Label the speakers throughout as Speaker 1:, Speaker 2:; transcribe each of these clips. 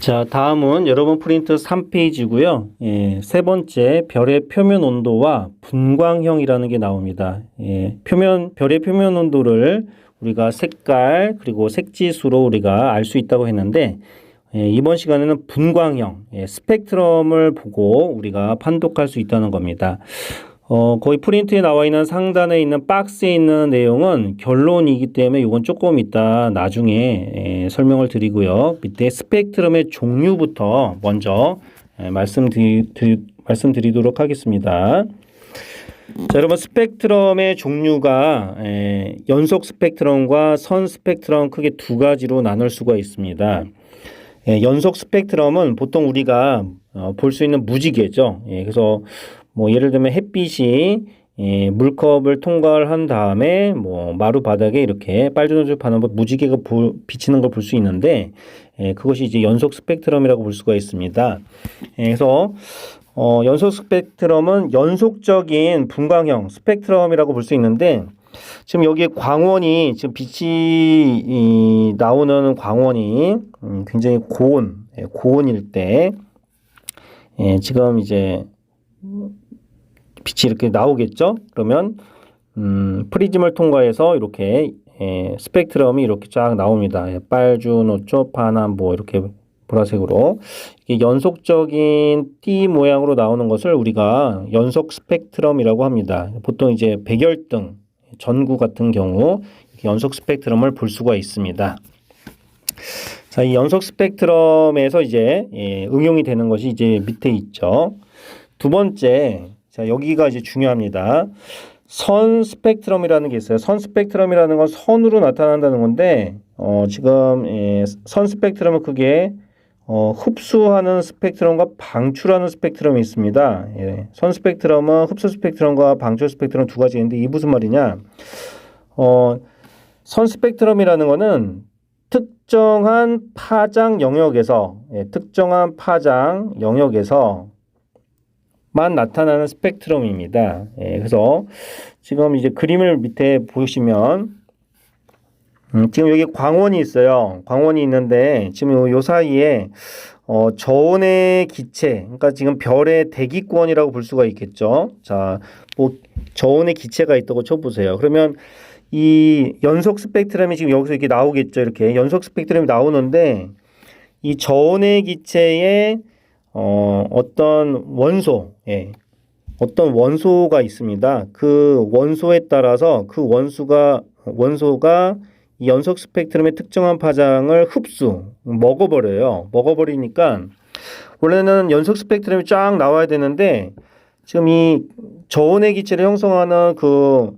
Speaker 1: 자, 다음은 여러분 프린트 3페이지고요. 세 번째 별의 표면 온도와 분광형이라는 게 나옵니다. 별의 표면 온도를 우리가 색깔 그리고 색지수로 우리가 알 수 있다고 했는데 이번 시간에는 분광형, 스펙트럼을 보고 우리가 판독할 수 있다는 겁니다. 거의 프린트에 나와 있는 상단에 있는 박스에 있는 내용은 결론이기 때문에 이건 조금 이따 나중에 설명을 드리고요. 밑에 스펙트럼의 종류부터 먼저 말씀드리도록 하겠습니다. 자, 여러분 스펙트럼의 종류가 연속 스펙트럼과 선 스펙트럼 크게 두 가지로 나눌 수가 있습니다. 연속 스펙트럼은 보통 우리가 볼 수 있는 무지개죠. 그래서 뭐 예를 들면 햇빛이 물컵을 통과를 한 다음에 뭐 마루 바닥에 이렇게 빨주노초파는 무지개가 비치는 걸 볼 수 있는데 그것이 이제 연속 스펙트럼이라고 볼 수가 있습니다. 그래서 연속 스펙트럼은 연속적인 분광형 스펙트럼이라고 볼 수 있는데 지금 여기에 광원이 지금 빛이 나오는 광원이 굉장히 고온일 때 지금 이제 빛이 이렇게 나오겠죠? 그러면 프리즘을 통과해서 이렇게 스펙트럼이 이렇게 쫙 나옵니다. 빨주, 노초, 파남 뭐 이렇게 보라색으로 이게 연속적인 띠 모양으로 나오는 것을 우리가 연속 스펙트럼이라고 합니다. 보통 이제 백열등, 전구 같은 경우 이렇게 연속 스펙트럼을 볼 수가 있습니다. 자, 이 연속 스펙트럼에서 이제 응용이 되는 것이 이제 밑에 있죠. 두 번째, 자, 여기가 이제 중요합니다. 선 스펙트럼이라는 게 있어요. 선 스펙트럼이라는 건 선으로 나타난다는 건데, 지금, 선 스펙트럼은 크게, 흡수하는 스펙트럼과 방출하는 스펙트럼이 있습니다. 선 스펙트럼은 흡수 스펙트럼과 방출 스펙트럼 두 가지 있는데, 이게 무슨 말이냐? 선 스펙트럼이라는 거는 특정한 파장 영역에서 만 나타나는 스펙트럼입니다. 그래서 지금 이제 그림을 밑에 보시면 지금 여기 광원이 있어요. 광원이 있는데 지금 요 사이에 저온의 기체, 그러니까 지금 별의 대기권이라고 볼 수가 있겠죠. 자, 뭐 저온의 기체가 있다고 쳐보세요. 그러면 이 연속 스펙트럼이 지금 여기서 이렇게 나오겠죠. 이렇게 연속 스펙트럼이 나오는데 이 저온의 기체에 어떤 원소가 있습니다. 그 원소에 따라서 그 원소가 이 연속 스펙트럼의 특정한 파장을 먹어버리니까 원래는 연속 스펙트럼이 쫙 나와야 되는데 지금 이 저온의 기체를 형성하는 그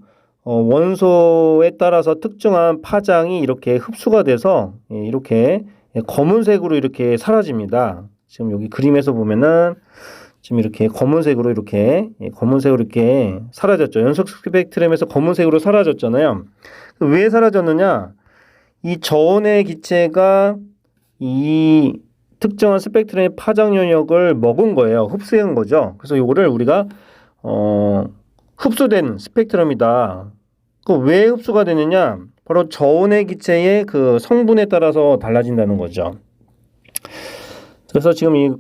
Speaker 1: 원소에 따라서 특정한 파장이 이렇게 흡수가 돼서 이렇게 검은색으로 이렇게 사라집니다. 지금 여기 그림에서 보면은 지금 이렇게 검은색으로 이렇게 사라졌죠. 연속 스펙트럼에서 검은색으로 사라졌잖아요. 왜 사라졌느냐? 이 저온의 기체가 이 특정한 스펙트럼의 파장 영역을 먹은 거예요. 흡수한 거죠. 그래서 이거를 우리가 흡수된 스펙트럼이다. 그 왜 흡수가 되느냐? 바로 저온의 기체의 그 성분에 따라서 달라진다는 거죠. 그래서 지금 이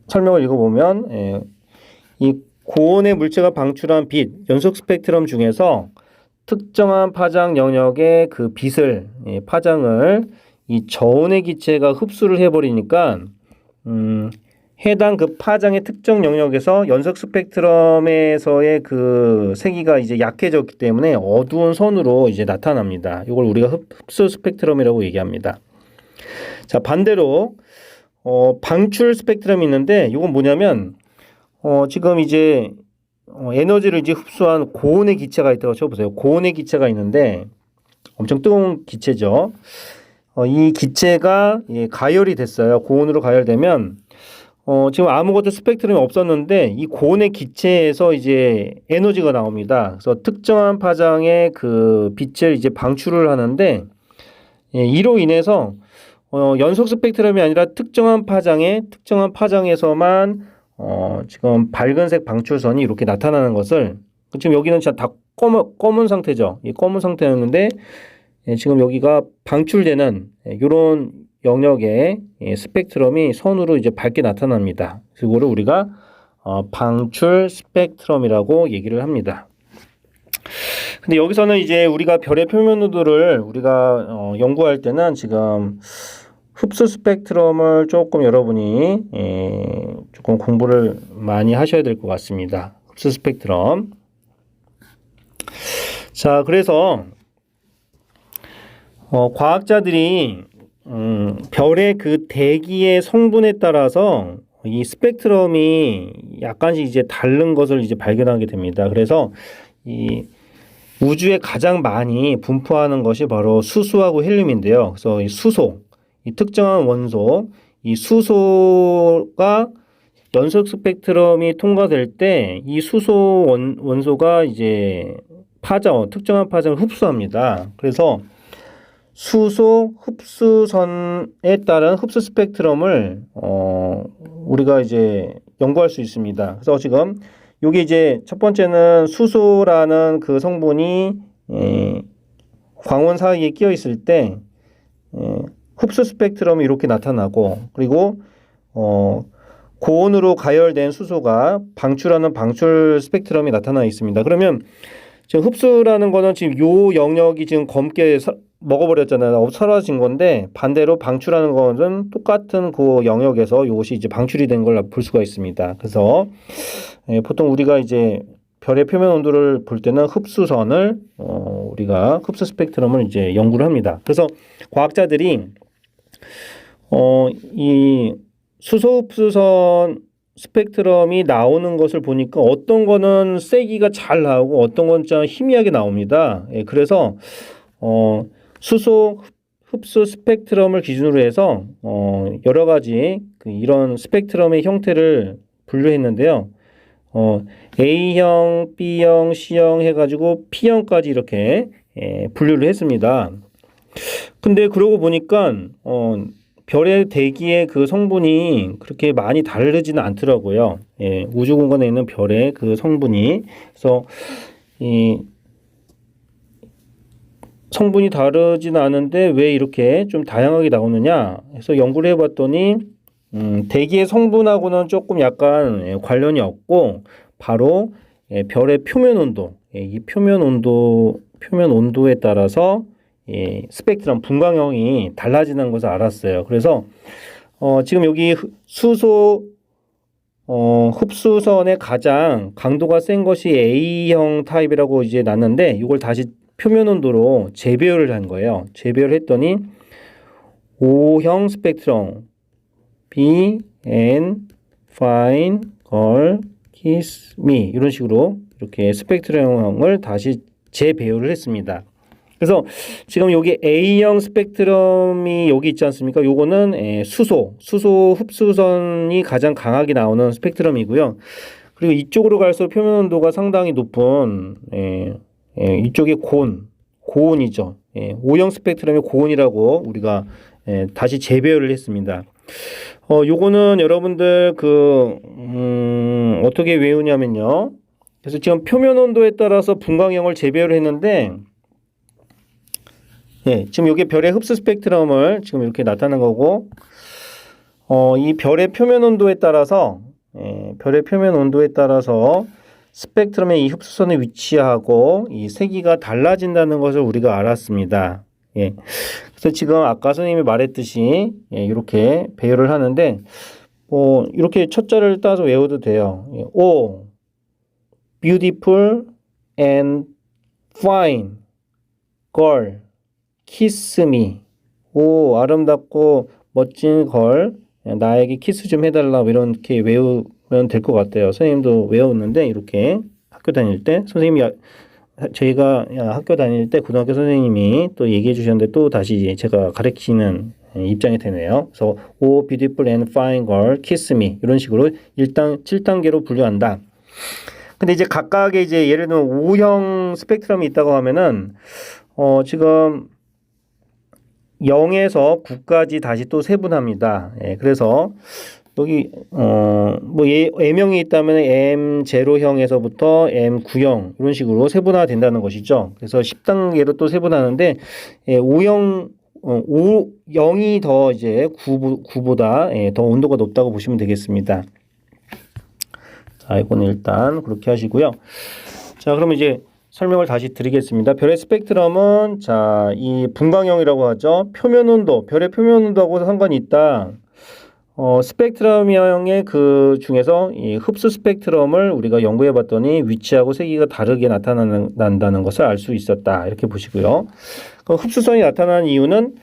Speaker 1: 설명을 읽어보면 이 고온의 물체가 방출한 빛, 연속 스펙트럼 중에서 특정한 파장 영역의 그 빛을, 파장을 이 저온의 기체가 흡수를 해버리니까 해당 그 파장의 특정 영역에서 연속 스펙트럼에서의 그 세기가 이제 약해졌기 때문에 어두운 선으로 이제 나타납니다. 이걸 우리가 흡수 스펙트럼이라고 얘기합니다. 자, 반대로 방출 스펙트럼이 있는데 이건 뭐냐면 지금 이제 에너지를 이제 흡수한 고온의 기체가 있다고 쳐보세요. 고온의 기체가 있는데 엄청 뜨거운 기체죠. 이 기체가 가열이 됐어요. 고온으로 가열되면 지금 아무것도 스펙트럼이 없었는데 이 고온의 기체에서 이제 에너지가 나옵니다. 그래서 특정한 파장의 그 빛을 이제 방출을 하는데 이로 인해서 연속 스펙트럼이 아니라 특정한 파장에서만 지금 밝은색 방출선이 이렇게 나타나는 것을 지금 여기는 진짜 다 검은 상태죠. 이 검은 상태였는데 지금 여기가 방출되는 이런 영역의 스펙트럼이 선으로 이제 밝게 나타납니다. 그거를 우리가 방출 스펙트럼이라고 얘기를 합니다. 근데 여기서는 이제 우리가 별의 표면 온도를 우리가 연구할 때는 지금 흡수 스펙트럼을 조금 여러분이 조금 공부를 많이 하셔야 될 것 같습니다. 흡수 스펙트럼. 자, 그래서 과학자들이 별의 그 대기의 성분에 따라서 이 스펙트럼이 약간씩 이제 다른 것을 이제 발견하게 됩니다. 그래서 이 우주에 가장 많이 분포하는 것이 바로 수소하고 헬륨인데요. 그래서 이 수소, 이 특정한 원소, 이 수소가 연속 스펙트럼이 통과될 때 이 수소 원소가 이제 특정한 파장을 흡수합니다. 그래서 수소 흡수선에 따른 흡수 스펙트럼을 우리가 이제 연구할 수 있습니다. 그래서 지금 여기 이제 첫 번째는 수소라는 그 성분이 광원 사이에 끼어 있을 때 흡수 스펙트럼이 이렇게 나타나고, 그리고 고온으로 가열된 수소가 방출하는 방출 스펙트럼이 나타나 있습니다. 그러면 지금 흡수라는 거는 지금 요 영역이 지금 검게 먹어버렸잖아요. 사라진 건데, 반대로 방출하는 거는 똑같은 그 영역에서 이것이 이제 방출이 된 걸 볼 수가 있습니다. 그래서 보통 우리가 이제 별의 표면 온도를 볼 때는 흡수선을 우리가 흡수 스펙트럼을 이제 연구를 합니다. 그래서 과학자들이 이 수소 흡수선 스펙트럼이 나오는 것을 보니까 어떤 거는 세기가 잘 나오고 어떤 건 좀 희미하게 나옵니다. 그래서 수소 흡수 스펙트럼을 기준으로 해서 여러 가지 이런 스펙트럼의 형태를 분류했는데요. A형, B형, C형 해가지고 P형까지 이렇게 분류를 했습니다. 근데 그러고 보니까 별의 대기의 그 성분이 그렇게 많이 다르지는 않더라고요. 우주 공간에 있는 별의 그 성분이. 그래서 이 성분이 다르지는 않은데 왜 이렇게 좀 다양하게 나오느냐 해서 연구를 해봤더니 대기의 성분하고는 조금 약간 관련이 없고, 바로 별의 표면 온도, 이 표면 온도에 따라서 스펙트럼 분광형이 달라지는 것을 알았어요. 그래서 지금 여기 수소 흡수선의 가장 강도가 센 것이 A형 타입이라고 이제 났는데, 이걸 다시 표면 온도로 재배열을 한 거예요. 재배열을 했더니 O형 스펙트럼, B and fine girl kiss me, 이런 식으로 이렇게 스펙트럼을 다시 재배열을 했습니다. 그래서 지금 여기 A형 스펙트럼이 여기 있지 않습니까? 요거는 수소 흡수선이 가장 강하게 나오는 스펙트럼이고요. 그리고 이쪽으로 갈수록 표면 온도가 상당히 높은 이쪽이 고온이죠. O형 스펙트럼의 고온이라고 우리가 다시 재배열을 했습니다. 요거는 여러분들 어떻게 외우냐면요. 그래서 지금 표면 온도에 따라서 분광형을 재배열을 했는데, 지금 이게 별의 흡수 스펙트럼을 지금 이렇게 나타낸 거고, 이 별의 표면 온도에 따라서 스펙트럼의 이 흡수선의 위치하고 이 세기가 달라진다는 것을 우리가 알았습니다. 그래서 지금 아까 선생님이 말했듯이 이렇게 배열을 하는데, 이렇게 첫 자를 따서 외워도 돼요. O, beautiful and fine girl, kiss me. 오, 아름답고 멋진 걸 나에게 키스 좀 해달라, 이렇게 외우면 될 것 같아요. 선생님도 외웠는데, 이렇게 학교 다닐 때 저희가 학교 다닐 때 고등학교 선생님이 또 얘기해 주셨는데, 또 다시 제가 가르치는 입장이 되네요. 그래서 O, beautiful and fine girl, kiss me, 이런 식으로 7단계로 분류한다. 근데 이제 각각의 이제 예를 들면 O형 스펙트럼이 있다고 하면은 지금 0에서 9까지 다시 또 세분합니다. 그래서 여기 M형이 있다면 M0형에서부터 M9형 이런 식으로 세분화 된다는 것이죠. 그래서 10단계로 또 세분하는데, O형 0이 더 이제 9보다 더 온도가 높다고 보시면 되겠습니다. 자, 이거는 일단 그렇게 하시고요. 자, 그러면 이제 설명을 다시 드리겠습니다. 별의 스펙트럼은 자, 이 분광형이라고 하죠. 표면 온도, 별의 표면 온도하고 상관이 있다. 스펙트럼형의 그 중에서 이 흡수 스펙트럼을 우리가 연구해 봤더니 위치하고 세기가 다르게 나타난다는 것을 알 수 있었다. 이렇게 보시고요. 그럼 흡수선이 나타나는 이유는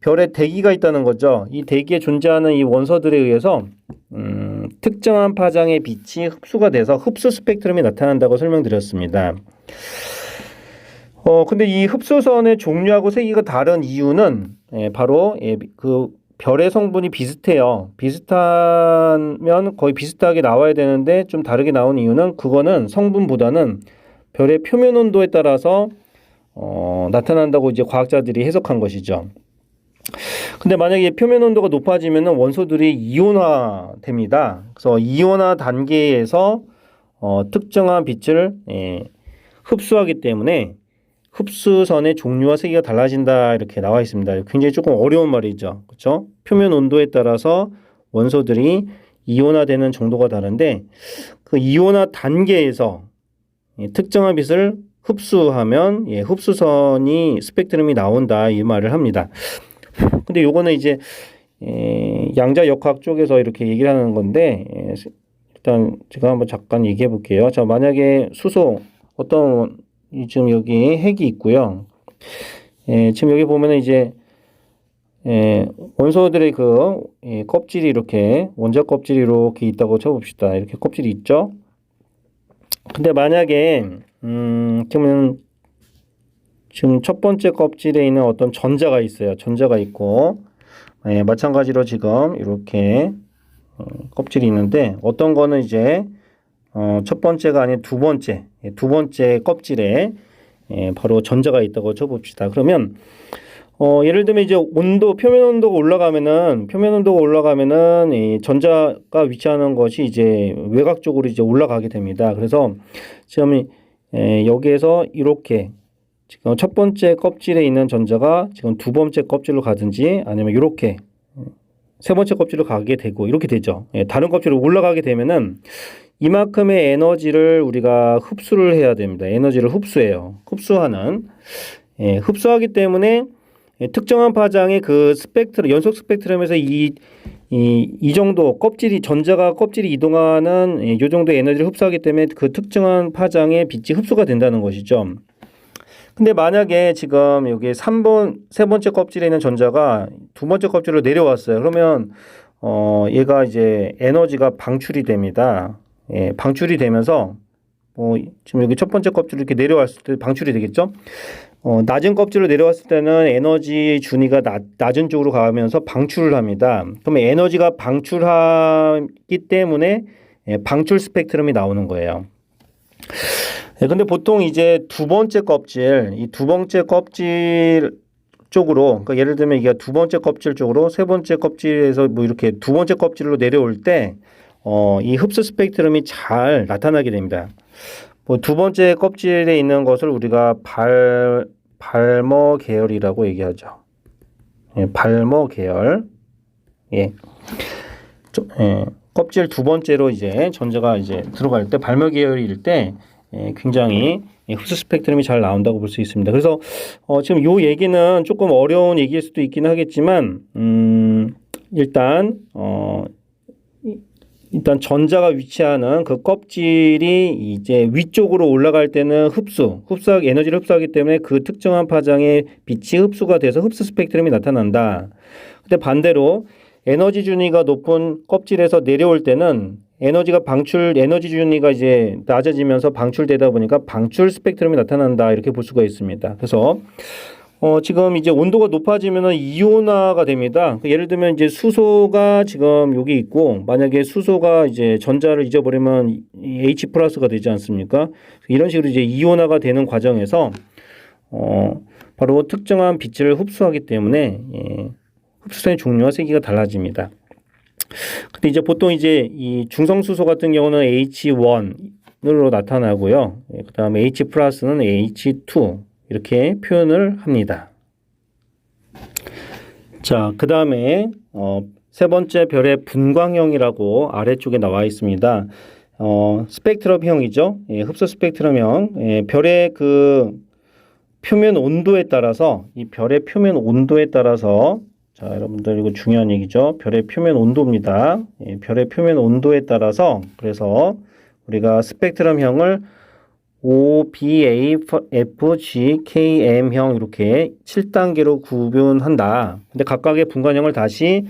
Speaker 1: 별에 대기가 있다는 거죠. 이 대기에 존재하는 이 원소들에 의해서 특정한 파장의 빛이 흡수가 돼서 흡수 스펙트럼이 나타난다고 설명드렸습니다. 근데 이 흡수선의 종류하고 세기가 다른 이유는 바로 그 별의 성분이 비슷해요. 비슷하면 거의 비슷하게 나와야 되는데 좀 다르게 나온 이유는 그거는 성분보다는 별의 표면 온도에 따라서 나타난다고 이제 과학자들이 해석한 것이죠. 근데 만약에 표면 온도가 높아지면 원소들이 이온화됩니다. 그래서 이온화 단계에서 특정한 빛을 흡수하기 때문에 흡수선의 종류와 세기가 달라진다 이렇게 나와 있습니다. 굉장히 조금 어려운 말이죠. 그렇죠? 표면 온도에 따라서 원소들이 이온화되는 정도가 다른데 그 이온화 단계에서 특정한 빛을 흡수하면 흡수선이 스펙트럼이 나온다 이 말을 합니다. 근데 요거는 이제 양자역학 쪽에서 이렇게 얘기를 하는 건데 일단 제가 한번 잠깐 얘기해 볼게요. 자, 만약에 수소 어떤 지금 여기 핵이 있고요. 지금 여기 보면은 이제 원소들의 그 껍질이 이렇게 원자 껍질이 이렇게 있다고 쳐봅시다. 이렇게 껍질이 있죠. 근데 만약에 지금 첫 번째 껍질에 있는 어떤 전자가 있어요. 전자가 있고 마찬가지로 지금 이렇게 껍질이 있는데 어떤 거는 이제 첫 번째가 아닌 두 번째 껍질에 바로 전자가 있다고 쳐봅시다. 그러면 예를 들면 이제 표면 온도가 올라가면은 이 전자가 위치하는 것이 이제 외곽 쪽으로 이제 올라가게 됩니다. 그래서 지금 여기에서 이렇게 지금 첫 번째 껍질에 있는 전자가 지금 두 번째 껍질로 가든지 아니면 이렇게 세 번째 kop질로 가게 되고 이렇게 되죠. 다른 껍질로 올라가게 되면은 이만큼의 에너지를 우리가 흡수를 해야 됩니다. 에너지를 흡수해요. 흡수하기 때문에 특정한 파장의 그 스펙트럼, 연속 스펙트럼에서 이 정도 전자가 껍질이 이동하는 이 정도의 에너지를 흡수하기 때문에 그 특정한 파장의 빛이 흡수가 된다는 것이죠. 근데 만약에 지금 여기 세 번째 kop질에 있는 전자가 두 번째 껍질로 내려왔어요. 그러면 얘가 이제 에너지가 방출이 됩니다. 방출이 되면서 지금 여기 첫 번째 껍질 이렇게 내려왔을 때 방출이 되겠죠. 낮은 껍질로 내려왔을 때는 에너지 준위가 낮은 쪽으로 가면서 방출을 합니다. 그러면 에너지가 방출하기 때문에 방출 스펙트럼이 나오는 거예요. 근데 보통 이제 두 번째 껍질 쪽으로, 그러니까 예를 들면 이게 두 번째 껍질 쪽으로 세 번째 껍질에서 뭐 이렇게 두 번째 껍질로 내려올 때, 이 흡수 스펙트럼이 잘 나타나게 됩니다. 두 번째 껍질에 있는 것을 우리가 발머 계열이라고 얘기하죠. 발머 계열. 껍질 두 번째로 이제 전자가 이제 들어갈 때 발머 계열일 때 굉장히 흡수 스펙트럼이 잘 나온다고 볼 수 있습니다. 그래서 지금 요 얘기는 조금 어려운 얘기일 수도 있긴 하겠지만 일단 전자가 위치하는 그 껍질이 이제 위쪽으로 올라갈 때는 에너지를 흡수하기 때문에 그 특정한 파장의 빛이 흡수가 돼서 흡수 스펙트럼이 나타난다. 근데 반대로 에너지 준위가 높은 껍질에서 내려올 때는 에너지 준위가 이제 낮아지면서 방출되다 보니까 방출 스펙트럼이 나타난다. 이렇게 볼 수가 있습니다. 그래서 지금 이제 온도가 높아지면은 이온화가 됩니다. 예를 들면 이제 수소가 지금 여기 있고 만약에 수소가 이제 전자를 잊어버리면 H 플러스가 되지 않습니까? 이런 식으로 이제 이온화가 되는 과정에서 바로 특정한 빛을 흡수하기 때문에 흡수선의 종류와 세기가 달라집니다. 근데 이제 보통 이제 이 중성수소 같은 경우는 H1으로 나타나고요. 그 다음에 H 플러스는 H2 이렇게 표현을 합니다. 자, 그 다음에 세 번째 별의 분광형이라고 아래쪽에 나와 있습니다. 스펙트럼형이죠. 예, 흡수 스펙트럼형. 예, 별의 그 표면 온도에 따라서 이 별의 표면 온도에 따라서 자, 여러분들 이거 중요한 얘기죠. 별의 표면 온도입니다. 예, 별의 표면 온도에 따라서 그래서 우리가 스펙트럼형을 O, B, A, F, G, K, M형 이렇게 7단계로 구분한다. 근데 각각의 분간형을 다시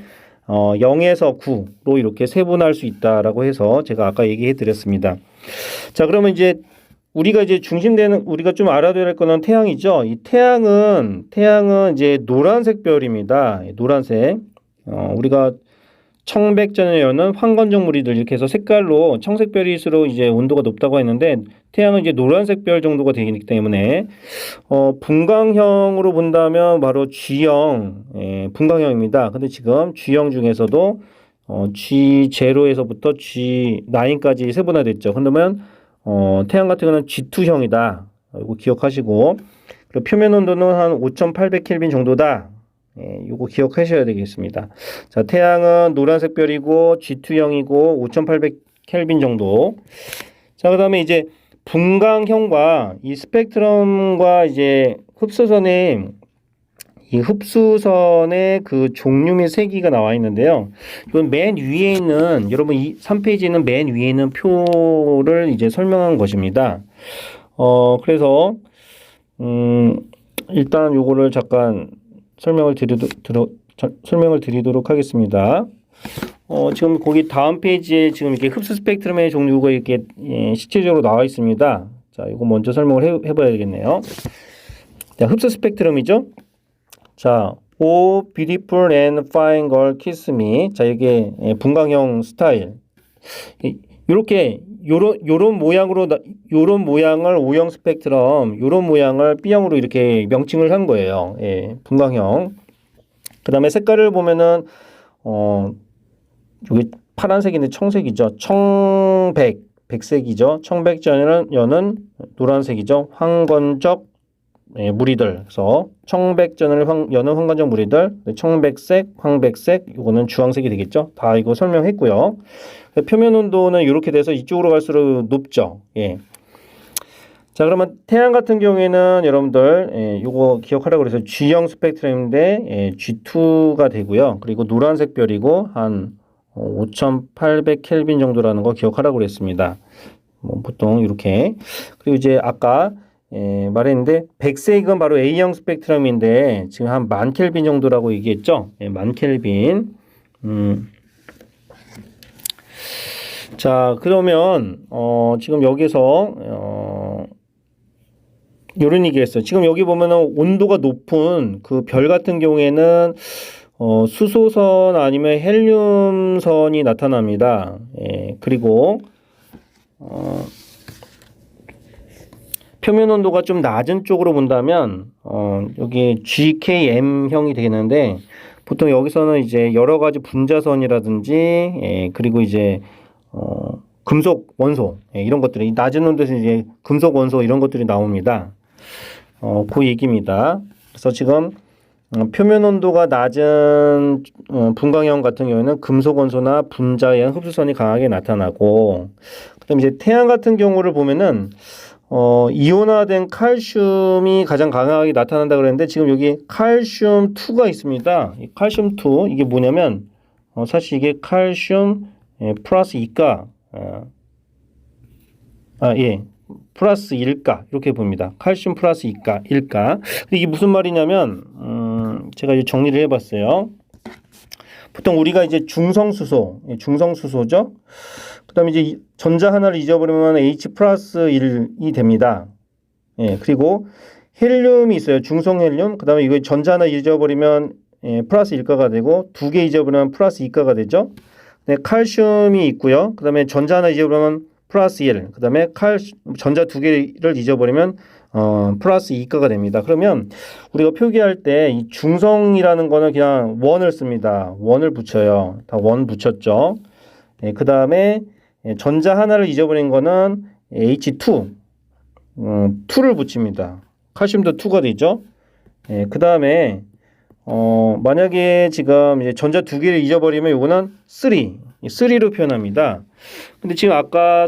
Speaker 1: 0에서 9로 이렇게 세분할 수 있다라고 해서 제가 아까 얘기해 드렸습니다. 자, 그러면 이제 우리가 이제 중심되는 우리가 좀 알아둬야 할 거는 태양이죠. 이 태양은 이제 노란색 별입니다. 노란색. 우리가 청백전에 여는 황건적 무리들 이렇게 해서 색깔로 청색별일수록 이제 온도가 높다고 했는데 태양은 이제 노란색 별 정도가 되기 때문에 분광형으로 본다면 바로 G형 분광형입니다. 근데 지금 G형 중에서도 G0에서부터 G9까지 세분화됐죠. 그러면 태양 같은 경우는 G2형이다. 이거 기억하시고 그리고 표면 온도는 한 5,800켈빈 정도다. 요거 기억하셔야 되겠습니다. 자, 태양은 노란색 별이고 G2형이고 5,800켈빈 정도. 자, 그다음에 이제 분광형과 이 스펙트럼과 이제 흡수선의 그 종류 및 세기가 나와 있는데요. 이건 맨 위에 있는 여러분 이 3페이지는 맨 위에 있는 표를 이제 설명한 것입니다. 그래서 일단 요거를 잠깐 설명을 드리도록 하겠습니다. 지금 거기 다음 페이지에 지금 이렇게 흡수 스펙트럼의 종류가 이렇게 실질적으로 나와 있습니다. 자, 이거 먼저 설명을 해봐야 되겠네요. 자, 흡수 스펙트럼이죠. 자, O beautiful and fine girl kiss me. 자, 이게 분광형 스타일. 이렇게 요런 모양으로 요런 모양을 O형 스펙트럼, 요런 모양을 B형으로 이렇게 명칭을 한 거예요. 예, 분광형. 그다음에 색깔을 보면은 여기 파란색인데 청색이죠. 백색이죠. 청백전에는 노란색이죠. 황건적 무리들. 그래서 청백전을 여는 황건적 무리들, 청백색, 황백색, 이거는 주황색이 되겠죠. 다 이거 설명했고요. 표면 온도는 이렇게 돼서 이쪽으로 갈수록 높죠. 예. 자, 그러면 태양 같은 경우에는 여러분들 이거 기억하라고 그래서 G형 스펙트럼인데 G2가 되고요. 그리고 노란색 별이고 한 5,800켈빈 정도라는 거 기억하라고 그랬습니다. 보통 이렇게. 그리고 이제 아까 말했는데 백색은 바로 A형 스펙트럼인데 지금 한 10,000켈빈 정도라고 얘기했죠. 10,000켈빈. 자, 그러면 지금 여기서 이런 얘기 했어요. 지금 여기 보면은 온도가 높은 그 별 같은 경우에는 수소선 아니면 헬륨선이 나타납니다. 그리고 표면 온도가 좀 낮은 쪽으로 본다면 여기 GKM형이 되겠는데 보통 여기서는 이제 여러 가지 분자선이라든지 그리고 이제 금속 원소 이런 것들이 낮은 온도에서 이제 금속 원소 이런 것들이 나옵니다. 그 얘기입니다. 그래서 지금 표면 온도가 낮은 분광형 같은 경우에는 금속 원소나 분자에 의한 흡수선이 강하게 나타나고 그다음에 이제 태양 같은 경우를 보면은 이온화된 칼슘이 가장 강하게 나타난다 그랬는데 지금 여기 칼슘 2가 있습니다. 이 칼슘 2 이게 뭐냐면 사실 이게 칼슘 플러스 2가 플러스 1가 이렇게 봅니다. 칼슘 플러스 2가 1가. 이게 무슨 말이냐면 제가 이제 정리를 해봤어요. 보통 우리가 이제 중성수소죠. 그다음에 이제 전자 하나를 잊어버리면 H 플러스 1이 됩니다. 그리고 헬륨이 있어요. 중성 헬륨. 그다음에 이거 전자 하나 잊어버리면 플러스 1가가 되고 두 개 잊어버리면 플러스 2가가 되죠. 네, 칼슘이 있고요. 그다음에 전자 하나 잊어버리면 플러스 1. 그다음에 전자 두 개를 잊어버리면 플러스 2가가 됩니다. 그러면 우리가 표기할 때 이 중성이라는 거는 그냥 원을 씁니다. 원을 붙여요. 다 원 붙였죠. 그다음에 전자 하나를 잊어버린 거는 H2, 2를 붙입니다. 칼슘도 2가 되죠. 그다음에 만약에 지금 이제 전자 두 개를 잊어버리면 요거는 3로 표현합니다. 근데 지금 아까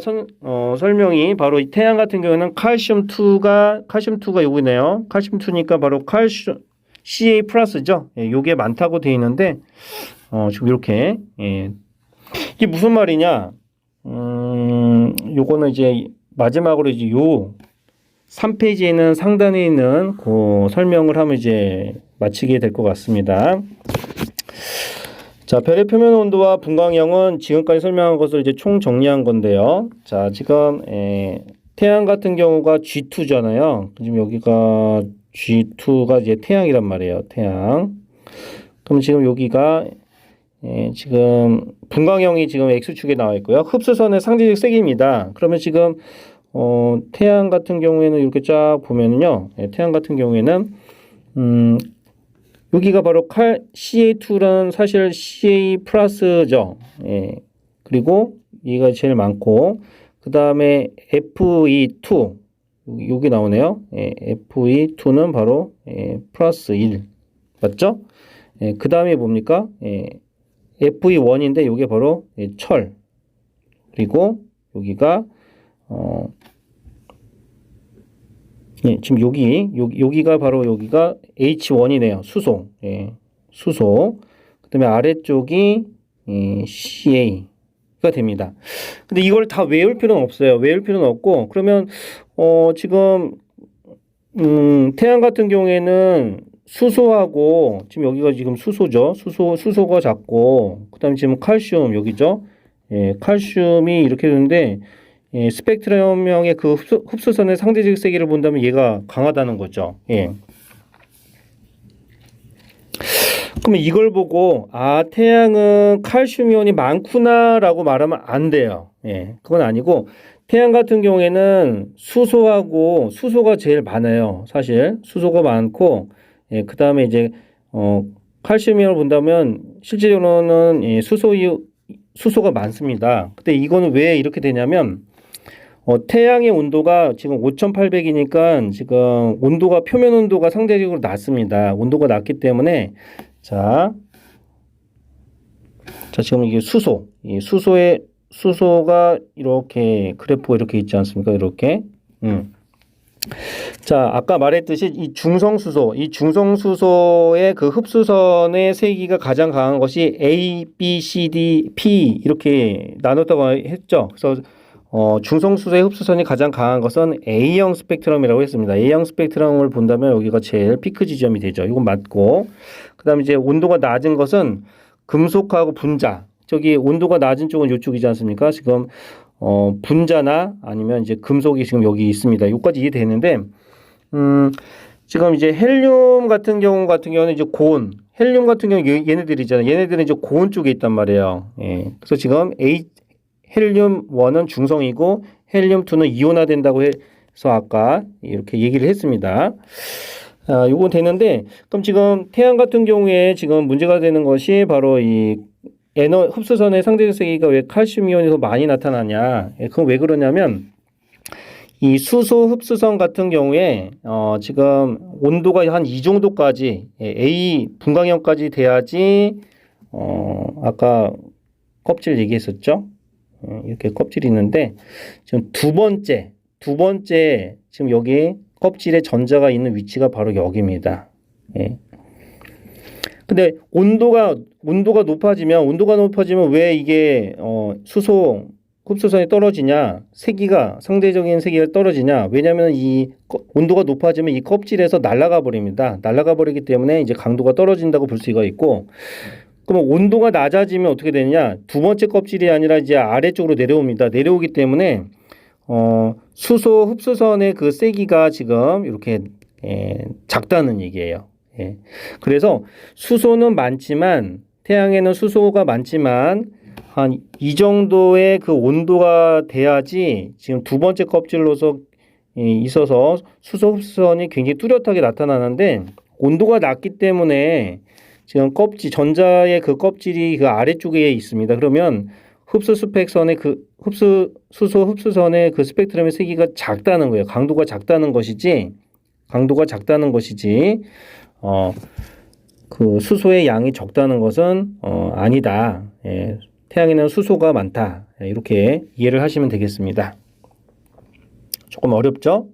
Speaker 1: 설명이 바로 이 태양 같은 경우에는 칼슘2가 요거네요. 칼슘2니까 바로 칼슘 Ca 플러스죠. 예, 요게 많다고 되어 있는데 지금 이렇게 예. 이게 무슨 말이냐? 요거는 이제 마지막으로 이제 요 3페이지에 있는 상단에 있는 그 설명을 하면 이제 마치게 될 것 같습니다. 자, 별의 표면 온도와 분광량은 지금까지 설명한 것을 이제 총 정리한 건데요. 자, 지금 태양 같은 경우가 G2잖아요. 지금 여기가 G2가 이제 태양이란 말이에요. 태양. 그럼 지금 여기가 지금 분광형이 지금 X축에 나와 있고요. 흡수선의 상대적 세기입니다. 그러면 지금 태양 같은 경우에는 이렇게 쫙 보면은요. 태양 같은 경우에는 여기가 바로 Ca2는 사실 Ca 플러스죠. 예. 그리고 얘가 제일 많고 그 다음에 Fe2 여기 나오네요. 예. Fe2는 바로 플러스 1 맞죠? 예. 그 다음에 뭡니까? Fe1인데 이게 바로 철. 그리고 여기가 예, 지금 여기가 바로 여기가 H1이네요. 수소. 예, 수소. 그다음에 아래쪽이 Ca가 됩니다. 근데 이걸 다 외울 필요는 없어요. 외울 필요는 없고 그러면 지금 태양 같은 경우에는 수소하고 지금 여기가 지금 수소죠. 수소가 작고 그다음에 지금 칼슘 여기죠. 예, 칼슘이 이렇게 되는데 스펙트럼형의 그 흡수선의 상대적 세기를 본다면 얘가 강하다는 거죠. 예. 그러면 이걸 보고 태양은 칼슘 이온이 많구나라고 말하면 안 돼요. 예. 그건 아니고 태양 같은 경우에는 수소가 제일 많아요. 사실 수소가 많고 그다음에 이제 칼슘 이온을 본다면 실제로는 수소가 많습니다. 근데 이거는 왜 이렇게 되냐면 태양의 온도가 지금 5,800이니까 지금 표면 온도가 상대적으로 낮습니다. 온도가 낮기 때문에 자 지금 이게 수소가 이렇게 그래프가 이렇게 있지 않습니까? 이렇게. 자, 아까 말했듯이 이 중성수소의 그 흡수선의 세기가 가장 강한 것이 A, B, C, D, P 이렇게 나눴다고 했죠. 그래서 중성수소의 흡수선이 가장 강한 것은 A형 스펙트럼이라고 했습니다. A형 스펙트럼을 본다면 여기가 제일 피크 지점이 되죠. 이건 맞고 그다음에 이제 온도가 낮은 것은 금속하고 분자. 저기 온도가 낮은 쪽은 이쪽이지 않습니까? 지금 분자나 아니면 이제 금속이 지금 여기 있습니다. 여기까지 이해되는데 지금 이제 헬륨 같은 경우는 이제 고온, 헬륨 같은 경우 얘네들이잖아요. 얘네들은 이제 고온 쪽에 있단 말이에요. 예. 그래서 지금 헬륨 1은 중성이고 헬륨 2는 이온화된다고 해서 아까 이렇게 얘기를 했습니다. 요건 되는데 그럼 지금 태양 같은 경우에 지금 문제가 되는 것이 바로 이 흡수선의 상대적 세기가 왜 칼슘 이온이 더 많이 나타나냐? 그건 왜 그러냐면 이 수소 흡수선 같은 경우에 지금 온도가 한 이 정도까지 A 분광형까지 돼야지 아까 껍질 얘기했었죠? 이렇게 껍질이 있는데 지금 두 번째 지금 여기 껍질에 전자가 있는 위치가 바로 여기입니다. 예. 근데 온도가 높아지면 왜 이게 수소 흡수선이 떨어지냐? 상대적인 세기가 떨어지냐? 왜냐하면 이 온도가 높아지면 이 껍질에서 날아가 버립니다. 날아가 버리기 때문에 이제 강도가 떨어진다고 볼 수가 있고, 그러면 온도가 낮아지면 어떻게 되느냐? 두 번째 껍질이 아니라 이제 아래쪽으로 내려옵니다. 내려오기 때문에 수소 흡수선의 그 세기가 지금 이렇게 작다는 얘기예요. 예. 그래서 수소는 많지만 태양에는 수소가 많지만 한 이 정도의 그 온도가 돼야지 지금 두 번째 껍질로서 있어서 수소 흡수선이 굉장히 뚜렷하게 나타나는데 온도가 낮기 때문에 지금 전자의 그 껍질이 그 아래쪽에 있습니다. 그러면 수소 흡수선의 그 스펙트럼의 세기가 작다는 거예요. 강도가 작다는 것이지 그 수소의 양이 적다는 것은 아니다. 예, 태양에는 수소가 많다. 예, 이렇게 이해를 하시면 되겠습니다. 조금 어렵죠?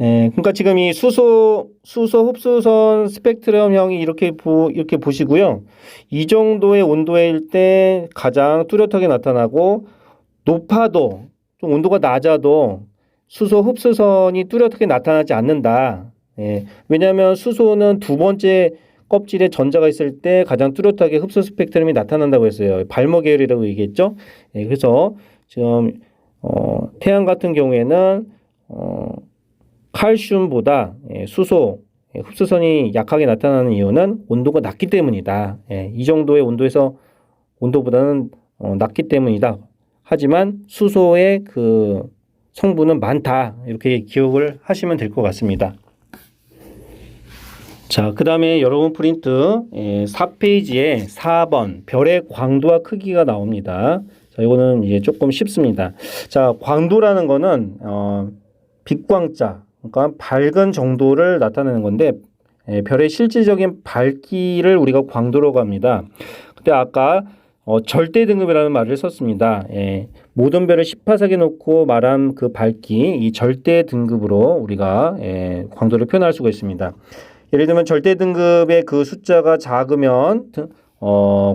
Speaker 1: 예, 그러니까 지금 이 수소 흡수선 스펙트럼형이 이렇게 보시고요. 이 정도의 온도일 때 가장 뚜렷하게 나타나고 높아도 좀 온도가 낮아도 수소 흡수선이 뚜렷하게 나타나지 않는다. 예, 왜냐하면 수소는 두 번째 껍질에 전자가 있을 때 가장 뚜렷하게 흡수 스펙트럼이 나타난다고 했어요. 발모 계열이라고 얘기했죠. 예, 그래서 지금 태양 같은 경우에는 칼슘보다 수소 흡수선이 약하게 나타나는 이유는 온도가 낮기 때문이다. 예, 이 정도의 온도보다는 낮기 때문이다. 하지만 수소의 그 성분은 많다. 이렇게 기억을 하시면 될 것 같습니다. 자, 그 다음에 여러분 프린트 4페이지에 4번 별의 광도와 크기가 나옵니다. 자, 이거는 이제 조금 쉽습니다. 자, 광도라는 거는 빛광자, 그러니까 밝은 정도를 나타내는 건데 별의 실질적인 밝기를 우리가 광도라고 합니다. 근데 아까 절대 등급이라는 말을 썼습니다. 모든 별을 10파삭에 놓고 말한 그 밝기, 이 절대 등급으로 우리가 광도를 표현할 수가 있습니다. 예를 들면 절대 등급의 그 숫자가 작으면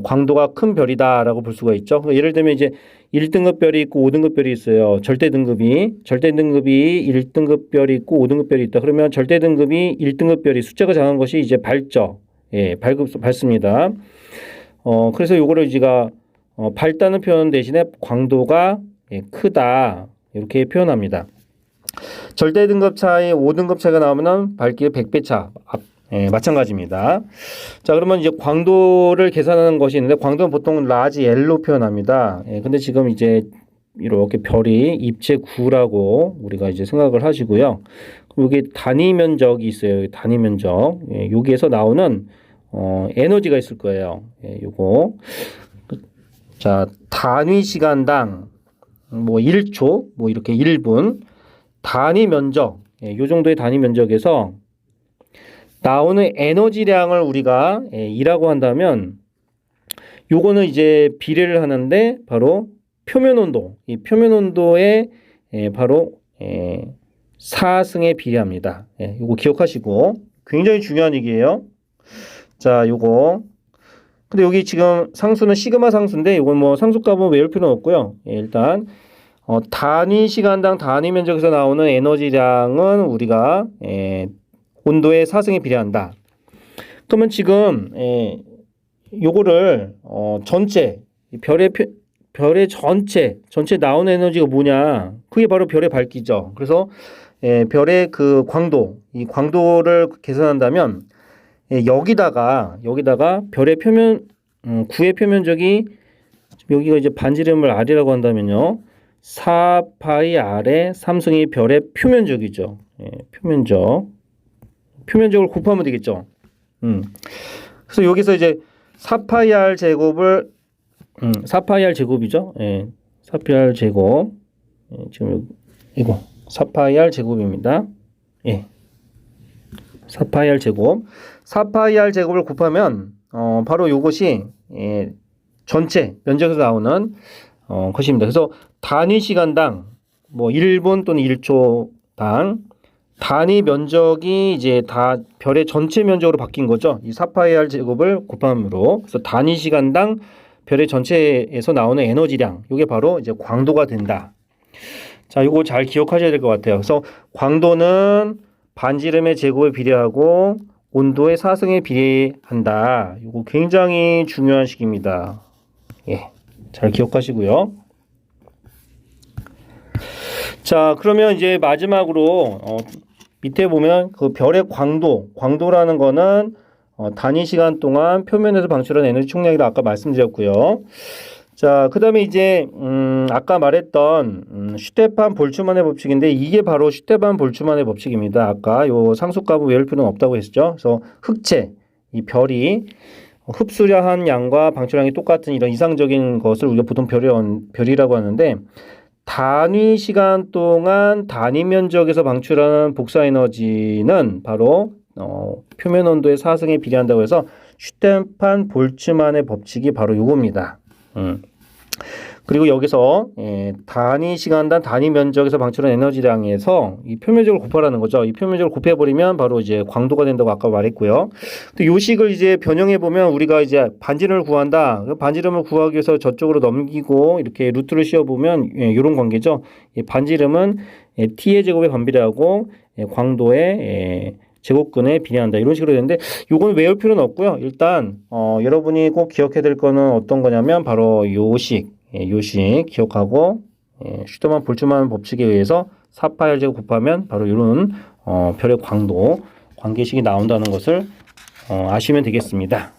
Speaker 1: 광도가 큰 별이다라고 볼 수가 있죠. 예를 들면 이제 1등급 별이 있고 5등급 별이 있어요. 절대 등급이 1등급 별이 있고 5등급 별이 있다. 그러면 절대 등급이 1등급 별이 숫자가 작은 것이 이제 밝죠. 예, 밝습니다. 그래서 요거를 우리가 밝다는 표현 대신에 광도가 크다 이렇게 표현합니다. 절대 등급 차이 5등급 차이가 나오면은 밝기의 100배 차. 마찬가지입니다. 자, 그러면 이제 광도를 계산하는 것이 있는데 광도는 보통 라지 L로 표현합니다. 근데 지금 이제 이렇게 별이 입체 9라고 우리가 이제 생각을 하시고요. 여기 단위 면적이 있어요. 단위 면적. 여기에서 나오는 에너지가 있을 거예요. 요거. 자, 단위 시간당 뭐 1초, 뭐 이렇게 1분 단위 면적, 요 정도의 단위 면적에서 나오는 에너지량을 우리가 E라고 한다면 요거는 이제 비례를 하는데 바로 표면 온도, 이 표면 온도에 바로 4승에 비례합니다. 요거 기억하시고 굉장히 중요한 얘기예요. 자, 요거 근데 여기 지금 상수는 시그마 상수인데 이건 뭐 상수값은 외울 필요는 없고요. 일단 단위 시간당 단위 면적에서 나오는 에너지량은 우리가 온도의 4승에 비례한다. 그러면 지금 요거를 전체 별의 전체 나오는 에너지가 뭐냐? 그게 바로 별의 밝기죠. 그래서 별의 그 광도, 이 광도를 계산한다면 여기다가 별의 표면 9의 표면적이 여기가 이제 반지름을 R이라고 한다면요. 4파이 R의 3승이 별의 표면적이죠. 표면적을 곱하면 되겠죠. 그래서 여기서 이제 4파이 R 제곱을 4파이 R 제곱이죠. 4파이 R 제곱. 지금 이거 4파이 R 제곱입니다. 4파이 R 제곱. 4파이 R 제곱을 곱하면 바로 이것이 전체 면적에서 나오는 것입니다. 그래서 단위 시간당 뭐 1분 또는 1초당 단위 면적이 이제 다 별의 전체 면적으로 바뀐 거죠. 이 4파이 R 제곱을 곱함으로. 그래서 단위 시간당 별의 전체에서 나오는 에너지량, 이게 바로 이제 광도가 된다. 자, 이거 잘 기억하셔야 될 것 같아요. 그래서 광도는 반지름의 제곱에 비례하고 온도의 4승에 비례한다. 이거 굉장히 중요한 식입니다. 잘 기억하시고요. 자, 그러면 이제 마지막으로 밑에 보면 그 별의 광도라는 거는 단위 시간 동안 표면에서 방출한 에너지 총량이라 아까 말씀드렸고요. 자, 그 다음에 이제 아까 말했던 슈테판 볼츠만의 법칙인데 이게 바로 슈테판 볼츠만의 법칙입니다. 아까 요 상수값을 외울 필요는 없다고 했었죠. 그래서 흑체, 이 별이 흡수량한 양과 방출량이 똑같은 이런 이상적인 것을 우리가 보통 별이라고 하는데 단위 시간 동안 단위 면적에서 방출하는 복사 에너지는 바로 표면 온도의 사승에 비례한다고 해서 슈테판 볼츠만의 법칙이 바로 요겁니다. 그리고 여기서 단위 시간당 단위 면적에서 방출한 에너지량에서 이 표면적을 곱하라는 거죠. 이 표면적을 곱해버리면 바로 이제 광도가 된다고 아까 말했고요. 또 요식을 이제 변형해 보면 우리가 이제 반지름을 구한다. 반지름을 구하기 위해서 저쪽으로 넘기고 이렇게 루트를 씌워보면 이런 관계죠. 반지름은 t의 제곱에 반비례하고 광도의 제곱근에 비례한다. 이런 식으로 되는데 요거는 외울 필요는 없고요. 일단 여러분이 꼭 기억해야 될 거는 어떤 거냐면 바로 요식 기억하고 슈터만 볼츠만 법칙에 의해서 4파이 제곱 곱하면 바로 이런 별의 광도 관계식이 나온다는 것을 아시면 되겠습니다.